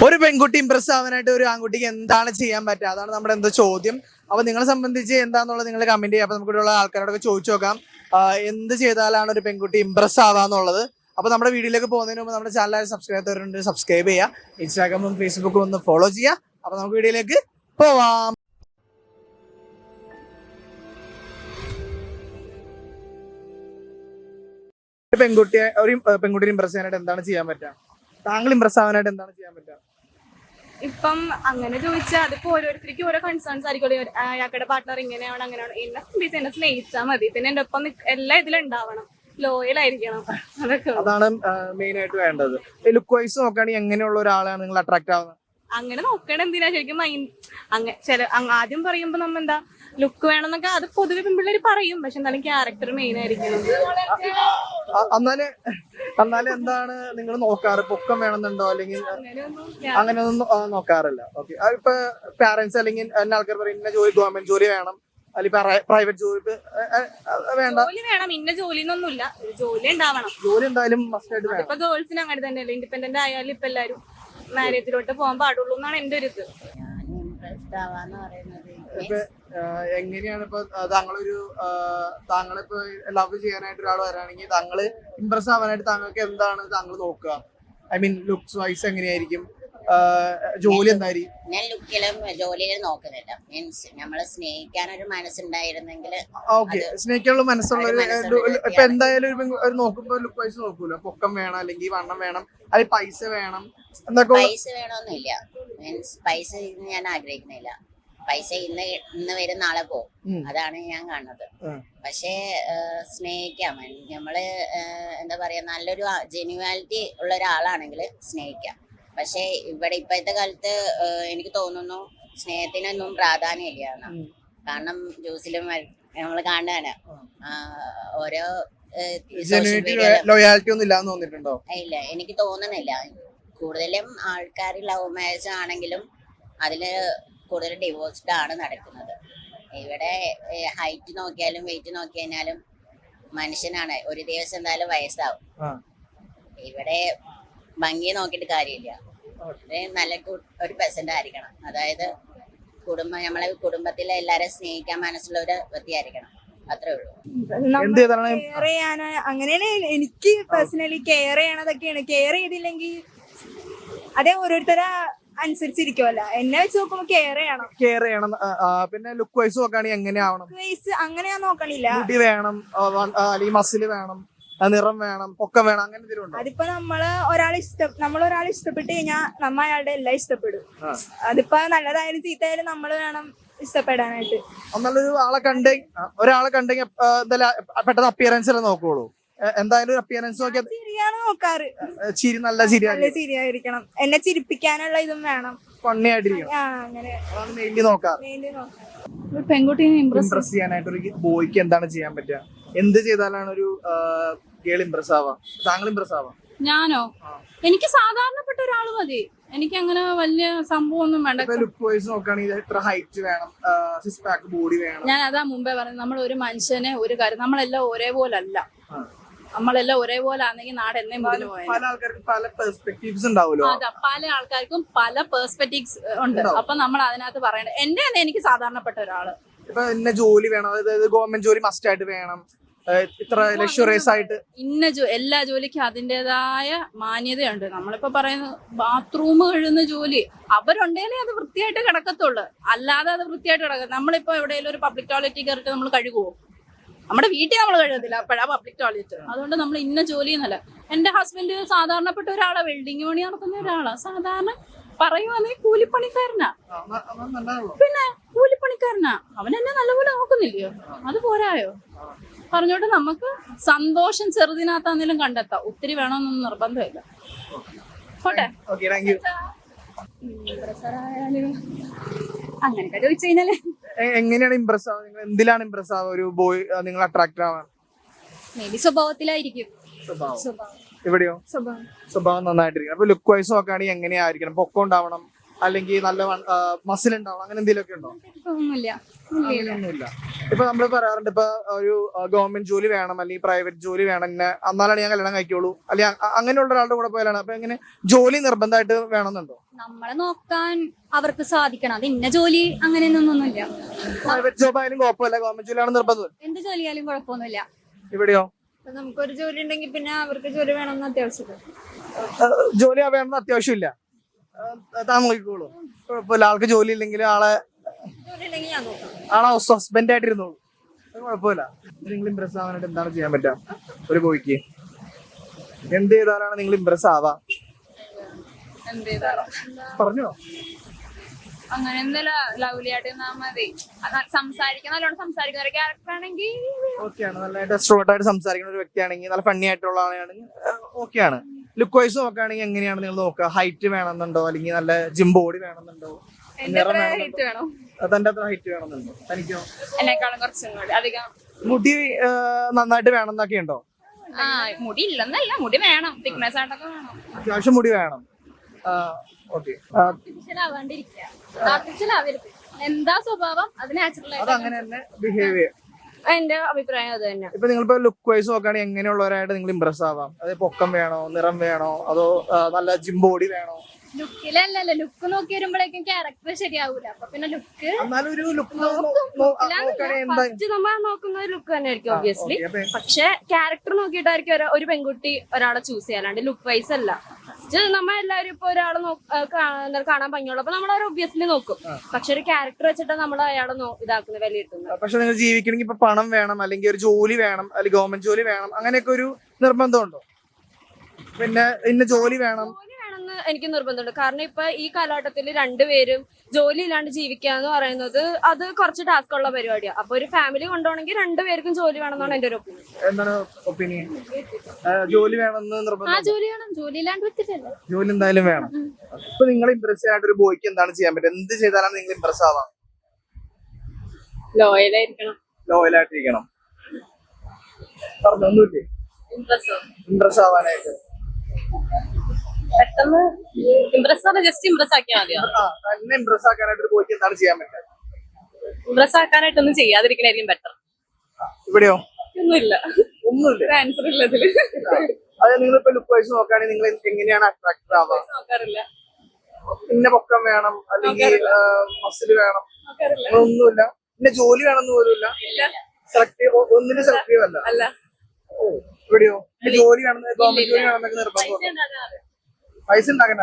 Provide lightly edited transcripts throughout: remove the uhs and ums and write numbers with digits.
ഒരു പെൺകുട്ടി ഇംപ്രസ് ആവാനായിട്ട് ഒരു ആൺകുട്ടിക്ക് എന്താണ് ചെയ്യാൻ പറ്റുക? അതാണ് നമ്മുടെ എന്തോ ചോദ്യം. അപ്പൊ നിങ്ങളെ സംബന്ധിച്ച് എന്താന്നുള്ളത് നിങ്ങൾ കമന്റ് ചെയ്യാം. അപ്പൊ നമുക്ക് ഇവിടെയുള്ള ആൾക്കാരോടൊക്കെ ചോദിച്ചു നോക്കാം എന്ത് ചെയ്താലാണ് ഒരു പെൺകുട്ടി ഇംപ്രസ് ആവാന്നുള്ളത്. അപ്പൊ നമ്മുടെ വീഡിയോയിലേക്ക് പോകുന്നതിന് മുമ്പ് നമ്മുടെ ചാനൽ സബ്സ്ക്രൈബ് ചെയ്യുക, ഇൻസ്റ്റാഗ്രാമും ഫേസ്ബുക്കും ഒന്ന് ഫോളോ ചെയ്യുക. അപ്പൊ നമുക്ക് വീഡിയോയിലേക്ക് പോവാം. പെൺകുട്ടിയെ ഇംപ്രസ് ചെയ്യാനായിട്ട് എന്താണ് ചെയ്യാൻ പറ്റുക? താങ്കൾ ഇംപ്രസ് ആവാനായിട്ട് എന്താണ് ചെയ്യാൻ പറ്റുക? ഇപ്പം അങ്ങനെ ചോദിച്ചാൽ അതിപ്പോ ഓരോരുത്തർക്കും ഓരോ കൺസേൺസ് ആയിരിക്കും. അയാളുടെ പാർട്ട്ണർ ഇങ്ങനെയാണ് അങ്ങനെയാണ്. എന്നെ സംബന്ധിച്ച് എന്നെ സ്നേഹിച്ചാൽ മതി. പിന്നെ എന്റെ ഒപ്പം എല്ലാം ഇതിലുണ്ടാവണം, ലോയൽ ആയിരിക്കണം. അതാണ് മെയിൻ ആയിട്ട് വേണ്ടത്. ലുക്ക് വൈസ് നോക്കുകയാണെങ്കിൽ എങ്ങനെയുള്ള ഒരാളാണ് നിങ്ങൾ അട്രാക്ട് ആവുന്നത്? അങ്ങനെ നോക്കണ എന്തിനാ ശരിക്കും ആദ്യം പറയുമ്പോ നമ്മ എന്താ ലുക്ക് വേണമെന്നൊക്കെ അത് പൊതുവെ പെൺപിള്ളേര് പറയും. പക്ഷെ എന്നാലും ക്യാരക്ടർ മെയിൻ ആയിരിക്കണം. എന്നാലും എന്താണ് നിങ്ങൾ നോക്കാറ്? പൊക്കം വേണമെന്നുണ്ടോ അല്ലെങ്കിൽ അങ്ങനെയൊന്നും നോക്കാറില്ല? ഓക്കെ. ഇപ്പൊ പാരന്റ്സ് അല്ലെങ്കിൽ എന്നെ ആൾക്കാർ പറയും ഇന്ന ജോലി, ഗവൺമെന്റ് ജോലി വേണം അല്ലെങ്കിൽ പ്രൈവറ്റ് ജോലി വേണ്ട. ജോലി വേണം, ഇന്ന ജോലി എന്നൊന്നുമില്ല, ജോലി ഉണ്ടാവണം. ജോലി എന്തായാലും മസ്റ്റ് ആയിട്ട് വേണം. ഇപ്പൊ ഗേൾസിന് അങ്ങനെ തന്നെയല്ലേ, ഇൻഡിപെൻഡന്റ് ആയാലും ഇപ്പൊ എല്ലാരും മാരേജിലോട്ട് പോകാൻ പാടുള്ളൂ എന്നാണ് എന്റെ ഒരു ഇത്. ഇപ്പൊ എങ്ങനെയാണ് ഇപ്പൊ താങ്കളിപ്പോ ലവ് ചെയ്യാനായിട്ട് ഒരാൾ വരാണെങ്കിൽ താങ്കള് ഇംപ്രസ് ആവാനായിട്ട് താങ്കൾക്ക് എന്താണ് താങ്കൾ നോക്കുക? ഐ മീൻ ലുക്സ് വൈസ് എങ്ങനെയായിരിക്കും? ജോലി എന്തായിരിക്കും? ഞാൻ ലുക്കിലും ജോലിയിലും നോക്കുന്നില്ല. മീൻസ് നമ്മള് സ്നേഹിക്കാനൊരു മനസ്സുണ്ടായിരുന്നെങ്കിൽ. ഓക്കെ, സ്നേഹിക്കാനുള്ള മനസ്സുള്ള ഇപ്പൊ എന്തായാലും ഒരു നോക്കുമ്പോ ലുക്ക് വൈസ് നോക്കൂല. പൊക്കം വേണം അല്ലെങ്കിൽ വണ്ണം വേണം അല്ലെങ്കിൽ പൈസ വേണം എന്നൊക്കെ. പൈസ വേണമെന്നില്ല. മീൻസ് പൈസ ഞാൻ ആഗ്രഹിക്കുന്നില്ല. പൈസ ഇന്ന് വരും നാളെ പോകും, അതാണ് ഞാൻ കാണുന്നത്. പക്ഷേ സ്നേഹിക്കാം. നമ്മള് എന്താ പറയാ, നല്ലൊരു ജെന്യുവാലിറ്റി ഉള്ള ഒരാളാണെങ്കിൽ സ്നേഹിക്കാം. പക്ഷെ ഇവിടെ ഇപ്പോഴത്തെ കാലത്ത് എനിക്ക് തോന്നുന്നു സ്നേഹത്തിനൊന്നും പ്രാധാന്യം ഇല്ല എന്നാണ്. കാരണം ജ്യൂസിലും നമ്മൾ കാണാനാണ് ഓരോ ലോയാലിറ്റി ഒന്നും ഇല്ലാന്ന് തോന്നിട്ടുണ്ടോ? ഇല്ല, എനിക്ക് തോന്നുന്നില്ല. കൂടുതലും ആൾക്കാർ ലവ് മാരേജ് ആണെങ്കിലും അതില് കൂടുതൽ ഡിവോഴ്സ്ഡ് ആണ് നടക്കുന്നത്. ഇവിടെ ഹൈറ്റ് നോക്കിയാലും വെയിറ്റ് നോക്കി കഴിഞ്ഞാലും മനുഷ്യനാണ്. ഒരു ദിവസം എന്തായാലും വയസ്സാവും. ഇവിടെ ഭംഗി നോക്കിയിട്ട് കാര്യമില്ല. നല്ല ഒരു പെർസെന്റ് ആയിരിക്കണം. അതായത് നമ്മളെ കുടുംബത്തിലെ എല്ലാരും സ്നേഹിക്കാൻ മനസ്സുള്ള ഒരു വ്യക്തി ആയിരിക്കണം. അത്രേ ഉള്ളൂ. കെയർ ചെയ്യാനോ അങ്ങനെയാണ് എനിക്ക് പേഴ്സണലി. കെയർ ചെയ്യണതൊക്കെയാണ്. കെയർ ചെയ്തില്ലെങ്കിൽ അതേ ഓരോരുത്തരെ അനുസരിച്ചിരിക്കുമല്ല. എന്നെ വെച്ച് നോക്കുമ്പോ കെയർ ചെയ്യണം. പിന്നെ ലുക്ക് വൈസ് നോക്കുകയാണെങ്കിൽ എങ്ങനെയാവണം? അങ്ങനെ ഞാൻ നോക്കണില്ല. മുടി വേണം അല്ലെങ്കിൽ മസിൽ വേണം, നിറം വേണം, പൊക്കം വേണം, അങ്ങനെ എന്തെങ്കിലും ഉണ്ടോ? അതിപ്പോ നമ്മളൊരാളെ ഇഷ്ടപ്പെട്ട് കഴിഞ്ഞാൽ നമ്മ അയാളുടെ എല്ലാം ഇഷ്ടപ്പെടും. അതിപ്പോ നല്ലതായാലും ചീത്തയായാലും നമ്മള് വേണം ഇഷ്ടപ്പെടാനായിട്ട്. ഒരാളെ കണ്ടെങ്കിൽ പെട്ടെന്ന് അപ്പിയറൻസ് അല്ലേ നോക്കുള്ളൂ? എന്തായാലും അപ്പിയറൻസ് നോക്കിയാൽ ചിരിയാണ് നോക്കാറ്. ചിരി നല്ല ചിരിയായിരിക്കണം. എന്നെ ചിരിപ്പിക്കാനുള്ള ഇതും വേണം. ഫണ്ണി ആയിട്ടിരിക്കണം. അങ്ങനെ മെയിൻലി നോക്കാറ്. പെൺകുട്ടീനെ ഇംപ്രസ് ചെയ്യാനായിട്ട് ഒരു ബോയ്ക്ക് എന്താണ് ചെയ്യാൻ പറ്റുക? എന്ത് ചെയ്താലാണ് ഒരു ഗേൾ ഇംപ്രസ് ആവാം? താങ്കൾ ഇംപ്രസ് ആവാം? ഞാനോ? എനിക്ക് സാധാരണപ്പെട്ട ഒരാള് മതി. എനിക്ക് അങ്ങനെ വലിയ സംഭവം ഒന്നും വേണ്ട. ലുക്ക് വൈസ് നോക്കുകയാണെങ്കിൽ എത്ര ഹൈറ്റ് വേണം, സിക്സ് പാക്ക് ബോഡി വേണം? ഞാൻ അതാ മുമ്പേ പറഞ്ഞത്, നമ്മൾ ഒരു മനുഷ്യനെ ഒരു കാര്യം, നമ്മളെല്ലാം ഒരേപോലെ അല്ല. നമ്മളെല്ലാം ഒരേപോലെ ആണെങ്കിൽ നാട് എന്നേ മുന്നിൽ പോയത്. പല ആൾക്കാർക്കും പല പെർസ്പെക്ടീവ്സ് ഉണ്ടാവുമല്ലോ. അതെ, പല ആൾക്കാർക്കും പല പെർസ്പെക്ടീവ്സ് ഉണ്ട്. അപ്പൊ നമ്മൾ അതിനകത്ത് പറയണത് എന്റെ തന്നെ എനിക്ക് സാധാരണപ്പെട്ട ഒരാള്. ഇപ്പൊ ഇന്ന ജോലി വേണം, അതായത് ഗവൺമെന്റ് ജോലി മസ്റ്റ് ആയിട്ട് വേണം, ഇത്ര ലക്ഷറിയസ് ആയിട്ട്. എല്ലാ ജോലിക്കും അതിൻ്റെതായ മാന്യതയുണ്ട്. നമ്മളിപ്പോ പറയുന്നത് ബാത്റൂം കഴുകുന്ന ജോലി അവരുണ്ടെങ്കിലേ അത് വൃത്തിയായിട്ട് കിടക്കത്തുള്ളു. അല്ലാതെ അത് വൃത്തിയായിട്ട് കിടക്കും. നമ്മളിപ്പോ എവിടെയെങ്കിലും ഒരു പബ്ലിക് ടോയ്ലറ്റിൽ കയറിയിട്ട് നമ്മൾ കഴുകുമോ? നമ്മുടെ വീട്ടിൽ നമ്മൾ കഴുകത്തില്ല, അപ്പോഴാ പബ്ലിക് ടോയ്ലറ്റ്. അതുകൊണ്ട് നമ്മൾ ഇന്ന ജോലി എന്നല്ല. എന്റെ ഹസ്ബൻഡ് സാധാരണപ്പെട്ട ഒരാളാ, വെൽഡിങ് പണി നടത്തുന്ന ഒരാളാ. സാധാരണ പറയുവാണെങ്കിൽ കൂലിപ്പണിക്കാരനാ. പിന്നെ കൂലിപ്പണിക്കാരനാ. അവൻ എന്നെ നല്ലപോലെ നോക്കുന്നില്ലയോ? അത് പോരായോ? പറഞ്ഞോട്ട് നമുക്ക് സന്തോഷം ചെറുതിനകത്താണെങ്കിലും കണ്ടെത്താം. ഒത്തിരി വേണമെന്നൊന്നും നിർബന്ധമില്ല. പോട്ടെ. അങ്ങനെയൊക്കെ ചോദിച്ചു കഴിഞ്ഞാല് എങ്ങനെയാണ് ഇംപ്രസ് ആവുക? നിങ്ങൾ എന്തിലാണ് ഇംപ്രസ് ആവുക? ഒരു ബോയ് നിങ്ങൾ അട്രാക്ട് ആവാൻ? മേബി സ്വഭാവത്തിലായിരിക്കും. ഇവിടെയോ? സ്വഭാവം നന്നായിട്ടിരിക്കണം. അപ്പൊ ലുക്ക് വൈസ് നോക്കുകയാണെങ്കിൽ എങ്ങനെയായിരിക്കണം? പൊക്കം ഉണ്ടാവണം അല്ലെങ്കിൽ നല്ല മസിൽ ഉണ്ടാവണം, അങ്ങനെ എന്തെങ്കിലുമൊക്കെ ഉണ്ടോ? ഒന്നുമില്ല. അങ്ങനെയൊന്നുമില്ല. ഇപ്പൊ നമ്മൾ പറയാറുണ്ട്, ഇപ്പൊ ഒരു ഗവൺമെന്റ് ജോലി വേണം അല്ലെങ്കിൽ പ്രൈവറ്റ് ജോലി വേണം, എന്നാലാണ് ഞാൻ കല്യാണം കഴിക്കുള്ളൂ, അല്ലെങ്കിൽ അങ്ങനെയുള്ള ഒരാളുടെ കൂടെ പോയാലാണ്. അപ്പൊ എങ്ങനെ ജോലി നിർബന്ധമായിട്ട് വേണമെന്നുണ്ടോ? നമ്മളെ നോക്കാൻ അവർക്ക് സാധിക്കണം. അത് ഇന്ന ജോലി അങ്ങനെയൊന്നുമില്ല. പ്രൈവറ്റ് ജോബ് ആയാലും കുഴപ്പമില്ല, ഗവൺമെന്റ് ജോലിയാണ് നിർബന്ധം. എന്ത് ജോലിയാലും കുഴപ്പമൊന്നുമില്ല. ഇവിടെയോ നമുക്കൊരു ജോലി ഉണ്ടെങ്കിൽ പിന്നെ അവർക്ക് ജോലി വേണമെന്ന് അത്യാവശ്യം. ജോലി വേണമെന്ന് അത്യാവശ്യമില്ല, താൻ നോക്കിക്കോളൂ, കുഴപ്പമില്ല. ആൾക്ക് ജോലി ഇല്ലെങ്കിൽ ആളെ ഹസ്ബൻഡ് ആയിട്ടിരുന്നോളൂ, കുഴപ്പമില്ല. നിങ്ങൾ ഇംപ്രസ് ആവാനായിട്ട് എന്താണ് ചെയ്യാൻ പറ്റുക ഒരു ബോയ്ക്ക്? എന്ത് ചെയ്താലാണ് നിങ്ങൾ ഇംപ്രസ് ആവാ? പറഞ്ഞോ. അങ്ങനെ ലവ്ലി ആയിട്ട് മതി. സംസാരിക്കുന്ന നല്ലോണം സംസാരിക്കുന്ന ഒരു ക്യാരക്ടർ ആണെങ്കിൽ ഓക്കെയാണ്. നല്ലതായിട്ട് എക്സ്ട്രോവേർട്ട് ആയിട്ട് സംസാരിക്കുന്ന ഒരു വ്യക്തിയാണെങ്കിൽ, നല്ല ഫണ്ണി ആയിട്ടുള്ള ആളാണെങ്കിൽ ഓക്കെയാണ്. ലുക്ക് വൈസ് നോക്കുകയാണെങ്കിൽ എങ്ങനെയാണ് നിങ്ങൾ നോക്കുക? ഹൈറ്റ് വേണമെന്നുണ്ടോ, അല്ലെങ്കിൽ നല്ല ജിം ബോഡി വേണമെന്നുണ്ടോ? തന്റെ അത്ര ഹൈറ്റ് വേണമെന്നുണ്ടോ? തനിക്കോ? എന്നെക്കാളും കുറച്ചും കൂടി അധികം മുടി നന്നായിട്ട് വേണം എന്നൊക്കെ ഉണ്ടോ? മുടി ഇല്ലെന്നല്ല, മുടി വേണം, തിക്നെസ് ആയിട്ടൊക്കെ വേണം. അത്യാവശ്യം മുടി വേണം. ഓക്കെ. എന്താ സ്വഭാവം അത് നാച്ചുറൽ അത് അങ്ങനെ തന്നെ ബിഹേവ് ചെയ്യാം. എന്റെ അഭിപ്രായം അത് തന്നെ. ഇപ്പൊ നിങ്ങളിപ്പോ ലുക്ക് വൈസ് നോക്കുകയാണെങ്കിൽ എങ്ങനെയുള്ളവരായിട്ട് നിങ്ങൾ ഇംപ്രസ് ആവാം? അതായത് പൊക്കം വേണോ, നിറം വേണോ, അതോ നല്ല ജിം ബോഡി വേണോ? ലുക്കിലല്ലല്ലോ, ലുക്ക് നോക്കി വരുമ്പോഴേക്കും ക്യാരക്ടർ ശരിയാവൂല. അപ്പൊ പിന്നെ ലുക്ക് എന്നാലും ഒരു ലുക്ക് നമ്മൾ നോക്കുന്ന ലുക്ക് തന്നെ ആയിരിക്കും ഒബ്വിയസ്ലി. പക്ഷെ ക്യാരക്ടർ നോക്കിയിട്ടായിരിക്കും ഒരു പെൺകുട്ടി ഒരാളെ ചൂസ് ചെയ്യാൻ, അല്ലാണ്ട് ലുക്ക് വൈസ് അല്ല. നമ്മ എല്ലാവരും ഇപ്പൊ ഒരാളെ കാണാൻ ഭംഗിയുള്ളൂ, അപ്പൊ നമ്മൾ അവർ ഒബ്വിയസ്ലി നോക്കും. പക്ഷെ ഒരു ക്യാരക്ടർ വെച്ചിട്ട് നമ്മൾ അയാളെ ഇതാക്കുന്നത്, വിലയിരുത്തുന്നത്. പക്ഷെ നിങ്ങൾ ജീവിക്കണമെങ്കിൽ ഇപ്പൊ പണം വേണം, അല്ലെങ്കിൽ ഒരു ജോലി വേണം, അല്ലെങ്കിൽ ഗവൺമെന്റ് ജോലി വേണം, അങ്ങനെയൊക്കെ ഒരു നിർബന്ധമുണ്ടോ? പിന്നെ ഇന്ന ജോലി വേണം വേണമെന്ന് എനിക്ക് നിർബന്ധമുണ്ട്. കാരണം ഇപ്പൊ ഈ കാലഘട്ടത്തിൽ രണ്ടുപേരും ജോലി ഇല്ലാണ്ട് ജീവിക്കുക എന്ന് പറയുന്നത് അത് കുറച്ച് ടാസ്ക് ഉള്ള പരിപാടിയാണ്. അപ്പൊ ഒരു ഫാമിലി കൊണ്ടുപോകണമെങ്കിൽ രണ്ടുപേർക്കും ജോലി വേണമെന്നാണ് എന്റെ ഒരു ഒപ്പീനിയൻ. എന്താണ് ഒപ്പീനിയൻ? ജോലി വേണമെന്ന് നിർബന്ധം? ജോലി വേണം, ജോലി ഇല്ലാണ്ട് പറ്റില്ല. ജോലി എന്തായാലും വേണം. ഇപ്പൊ നിങ്ങൾ ഇംപ്രസ് ആയിട്ട് ഒരു ബോയ്ക്ക് എന്താണ് ചെയ്യാൻ പറ്റുക? എന്ത് ചെയ്താലാണ് നിങ്ങൾ ഇംപ്രസ് ആവാം? ലോയലായിരിക്കണം. ലോയലായിട്ടിരിക്കണം. പറഞ്ഞൊന്നുമില്ലേ ഇംപ്രസ് ആവാനായിട്ട്? പെട്ടെന്ന് ജസ്റ്റ് ഇംപ്രസ് ആക്കിയാൽ മതിയോ? തന്നെ ഇംപ്രസ് ആക്കാനായിട്ട് ഒരു ബോയ്ക്ക് എന്താണ് ചെയ്യാൻ പറ്റുക? ഇംപ്രസ് ആക്കാനായിട്ടൊന്നും ചെയ്യാതിരിക്കണായിരിക്കും ബെറ്റർ. ഇവിടെയോ ഒന്നുമില്ല, ഒന്നുമില്ല, ആൻസർ ഇല്ല ഇതില്. അതായത് നിങ്ങളിപ്പോ ലുക്ക് വൈസ് നോക്കുകയാണെങ്കിൽ നിങ്ങൾ എങ്ങനെയാണ് അട്രാക്റ്റഡ് ആവുക? നോക്കാറില്ല. പിന്നെ പൊക്കം വേണം, അല്ലെങ്കിൽ മസിൽ വേണം, ഒന്നുമില്ല. പിന്നെ ജോലി വേണമെന്ന് പോലുമില്ല. ഒന്നിനും സെലക്ടീവ് അല്ല. ഇവിടെയോ ജോലി വേണം, ഗവൺമെന്റ് ജോലി വേണമെന്നൊക്കെ നിർബന്ധം. പൈസ ഉണ്ടാക്കാൻ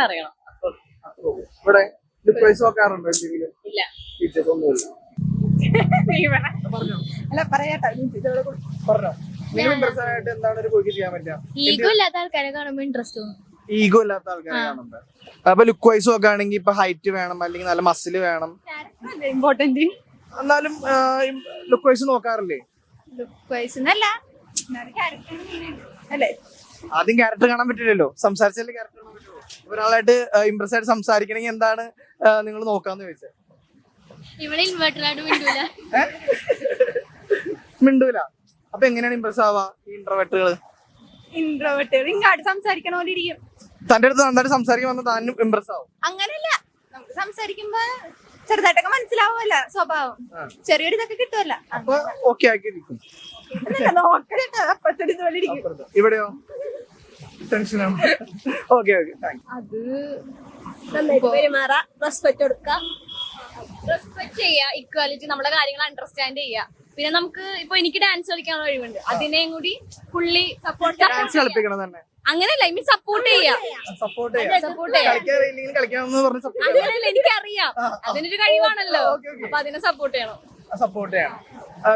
അറിയണം. ഇവിടെ ലുക്ക് വൈസ് നോക്കാറുണ്ടോ? എന്തെങ്കിലും ഒന്നുമില്ല. അല്ല പറയാട്ടോ, പറഞ്ഞോ. നിങ്ങൾ ഇംപ്രസ് ആയിട്ട് എന്താണ് ഒരു ബോയ്ക്ക് ചെയ്യാൻ പറ്റുക? ഈഗോ ഇല്ലാത്ത ആൾക്കാരെ കാണുമ്പോൾ ഇൻട്രസ്റ്റ് തോന്നും. ഈഗോ ഇല്ലാത്ത ആൾക്കാരെ കാണുമ്പോ. അപ്പൊ ലുക്ക് വൈസ് നോക്കുകയാണെങ്കിൽ ഇപ്പൊ ഹൈറ്റ് വേണം, അല്ലെങ്കിൽ നല്ല മസിൽ വേണം. ഇമ്പോർട്ടന്റ്. എന്നാലും ലുക്ക് വൈസ് നോക്കാറില്ലേ? ലുക്ക് വൈസ് എന്നല്ല, അല്ലേ? ആദ്യം ക്യാരക്ടർ കാണാൻ പറ്റില്ലല്ലോ, സംസാരിച്ചാലേ ക്യാരക്ടർ കാണാൻ പറ്റുള്ളൂ. ഒരാളായിട്ട് ഇംപ്രസ് ആയിട്ട് സംസാരിക്കണമെങ്കിൽ എന്താണ് നിങ്ങൾ നോക്കാന്ന് ചോദിച്ചത്? ഇവിടെ ഇൻവേർട്ടറായിട്ട് മിണ്ടൂല. മിണ്ടൂല. അപ്പൊ എങ്ങനെയാണ് ഇംപ്രസ് ആവാ ഈ ഇൻട്രോവേർട്ടുകള്? ഇങ്ങോട്ട് സംസാരിക്കണ പോലെ ഇരിക്കും. തന്റെ അടുത്ത് നന്നായിട്ട് സംസാരിക്കാൻ വന്നാൽ താനും ഇംപ്രസ് ആവും. അങ്ങനല്ല, നമുക്ക് സംസാരിക്കുമ്പോ ചെറുതായിട്ടൊക്കെ മനസ്സിലാവുമല്ലോ സ്വഭാവം, ചെറിയൊരു ഇതൊക്കെ കിട്ടുമല്ലോ. അപ്പൊ ഓക്കെ ആക്കിയിരിക്കും. ഇവിടെയോ ടെൻഷനാണ്. ഓക്കെ ഓക്കെ, അത് നന്നായിട്ട് പെരുമാറാ, റെസ്പെക്ട് കൊടുക്കുക, റെസ്പെക്ട് ചെയ്യുക, ഇക്വാലിറ്റി, നമ്മുടെ കാര്യങ്ങൾ അണ്ടർസ്റ്റാൻഡ് ചെയ്യുക. പിന്നെ നമുക്ക് ഇപ്പൊ എനിക്ക് ഡാൻസ് കളിക്കാനുള്ള കഴിവുണ്ട്, അതിനെയും കൂടി ഫുള്ളി സപ്പോർട്ട്. ഡാൻസ് കളിപ്പിക്കണം തന്നെ അങ്ങനെയല്ല, ഐ മീൻ സപ്പോർട്ട് ചെയ്യാം. അങ്ങനെയല്ല, എനിക്കറിയാം, അതിനൊരു കഴിവാണല്ലോ, അപ്പൊ അതിനെ സപ്പോർട്ട് ചെയ്യണം. സപ്പോർട്ട് ചെയ്യണം.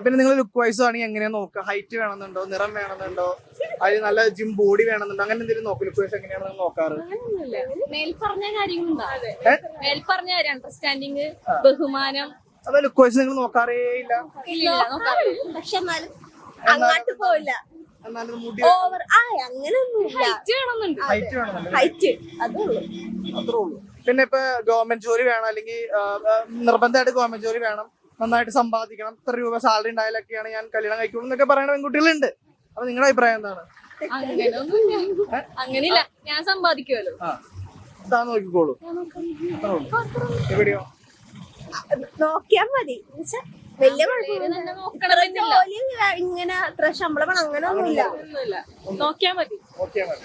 പിന്നെ നിങ്ങൾ ലുക്ക് വൈസ് ആണെങ്കിൽ എങ്ങനെയാ നോക്കുക? ഹൈറ്റ് വേണമെന്നുണ്ടോ, നിറം വേണമെന്നുണ്ടോ, അതിന് നല്ല ജിം ബോഡി വേണമെന്നുണ്ടോ, അങ്ങനെ എന്തെങ്കിലും നോക്കും? ലുക്ക് വൈസ് എങ്ങനെയാണ് നിങ്ങൾ നോക്കാറ്? മേൽപ്പറഞ്ഞ കാര്യങ്ങളുണ്ടോ? മേൽപ്പറഞ്ഞ കാര്യം, അണ്ടർസ്റ്റാൻഡിങ്, ബഹുമാനം. അതെ, ലുക്ക് വൈസ് നിങ്ങൾ നോക്കാറേ ഇല്ല? പക്ഷെ എന്നാലും അങ്ങോട്ട് പോവില്ല. ഓവർ ഹൈറ്റ് അതേ ഉള്ളൂ. പിന്നെ ഇപ്പൊ ഗവൺമെന്റ് ജോലി വേണം, അല്ലെങ്കിൽ നിർബന്ധമായിട്ട് ഗവൺമെന്റ് ജോലി വേണം, നന്നായിട്ട് സമ്പാദിക്കണം, ഇത്ര രൂപ സാലറി ഉണ്ടായാലൊക്കെയാണ് ഞാൻ കല്യാണം കഴിക്കുള്ളൂ എന്നൊക്കെ പറയുന്ന പെൺകുട്ടികളുണ്ട്. അപ്പൊ നിങ്ങളുടെ അഭിപ്രായം എന്താണ്? അങ്ങനെയില്ല, ഞാൻ സമ്പാദിക്കുമല്ലോ. താൻ നോക്കിക്കോളൂ. എവിടെയോ നോക്കിയാ മതി. വലിയ ജോലി ഇങ്ങനെ അത്ര ശമ്പളം അങ്ങനെ ഒന്നുമില്ല. നോക്കിയാ മതി. നോക്കിയാൽ മതി.